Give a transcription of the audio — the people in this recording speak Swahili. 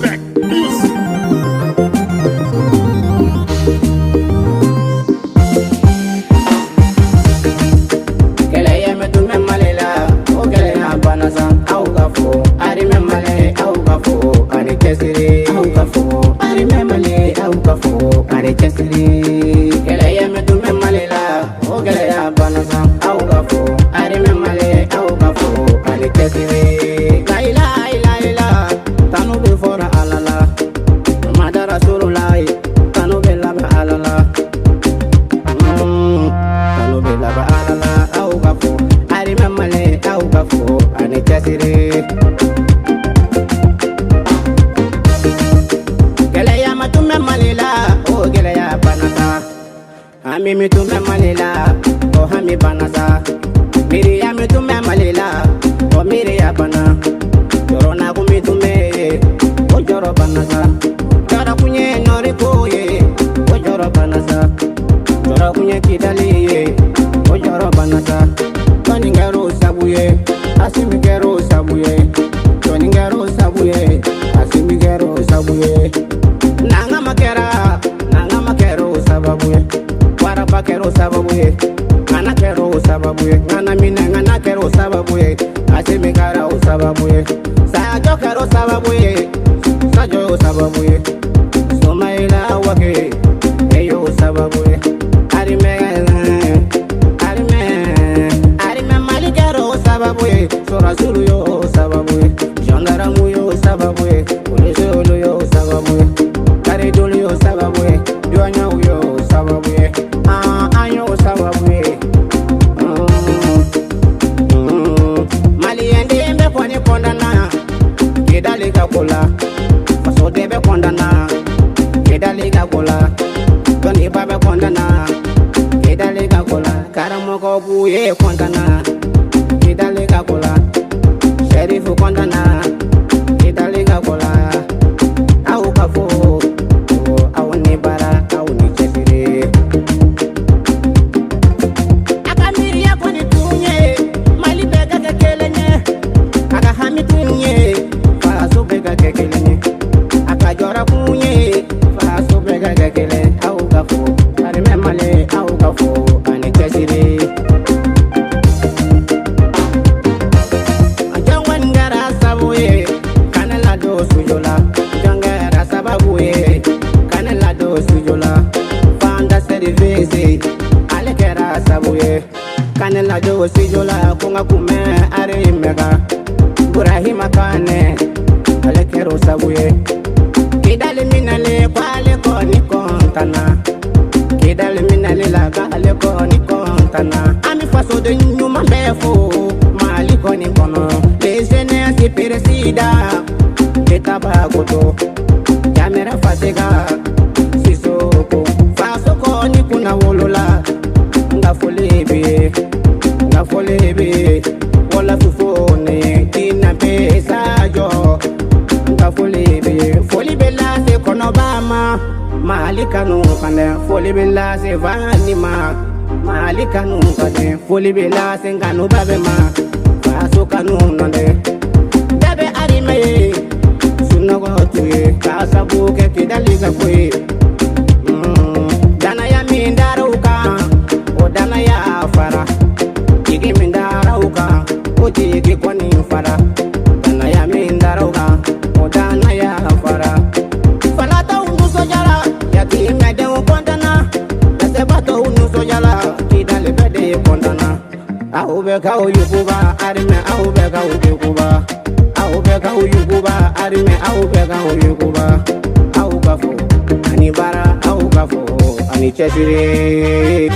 back, peace. Kelaya me tu me malela, o kelaya banasa, au gafo, ari me male, au gafo, ari chesiri, au gafo, ari me male, au gafo, ari chesiri. Kelaya me tu me malela, o kelaya banasa, au gafo, ari me male, au gafo, ari chesiri. La ilaha, tanu be fora alala, madara surulai, tanu be laba alala. Tanu be laba alala, au gafo, ari me male, au gafo, ari chesiri. Kelaya ma tu me malela, o kelaya banasa. Hami mi tu me malela, o hami banasa. Miri ya mi tu me malela, o miri ya bana. Joro na kumi tu me, o joro banasa. Joro kunye nori koye, o joro banasa. Joro kunye kidali ye, o joro banasa. Toni ngero sabuye, asimi ngero sabuye. Toni ngero sabuye, asimi ngero sabuye. Nanga makero sababuye. Warapa kero sababuye. Ngana kero sababuye. Ngana mine ngana kero sababuye. Asimi kara sababuye. Sajo kero sababuye. Sajo sababuye. Somaila wake. Eyo sababuye. Arime malikero sababuye. Sorasulu yo sababuye. Jandaramu yo sababuye. Polisi yo sababuye. Karidulu yo sababuye. Duanya yo sababuye. Ayo sababuye. Maliende mbe kwani kondana. Kidali kakola. Faso debe kondana. Kidali kakola. Toni babe kondana. Kidali kakola. Karamoko buye kondana. Kidali kakola. Sherifu kondana. Kidali kakola. Au kafo. Au ni bara. Au ni chesire. Akamiri ya kwani tunye. Mali bega kekelenye. Akahami tunye. Faso bega kekelenye. Akajora kunye. Faso bega kekele. Au kafo. Arime male. Au kafo. Ani chesire. Jangwangara sabuye. Kanela do sujola. Jangara sababuye. Kanela do sujola. Fanda service. Alekera sabuye. Kanela do sujola. Kunga kume are mega. Burahima kane. Alekero sabuye. Kidali minale kwale koni kontana. Kidali minale laga ale koni kontana. Ami faso de nyuma mefo. Mali koni kono. Les jeunes peresida. Ketabagoto. Jamera fatega. Sisoko. Faso koni kuna wolola. Nga folebe. Wala fufone. Kina pesa jo. Nga folebe. Folebe la se konobama. Malikanu kane. Folebe la se vanima. Malikanu kane. Folebe la se nganu babema. Faso kanu nande. Dabe arime. Sunago tuye. Kasabu ke kidaliga kwe. Dana ya mindaruka. O dana ya fara. Igi mindaruka. O tigi kwani fara. Dana ya mindaruka. O dana ya fara. Falata unuso jala. Yaki mede ukondana. Yasebato unuso jala. Kidali bede ukondana. Aubeka uyukuba. Arime aubeka uyukuba. Aubeka uyukuba. Arime aubeka uyukuba. Aubafo. Ani bara aubafo. Ani chesire.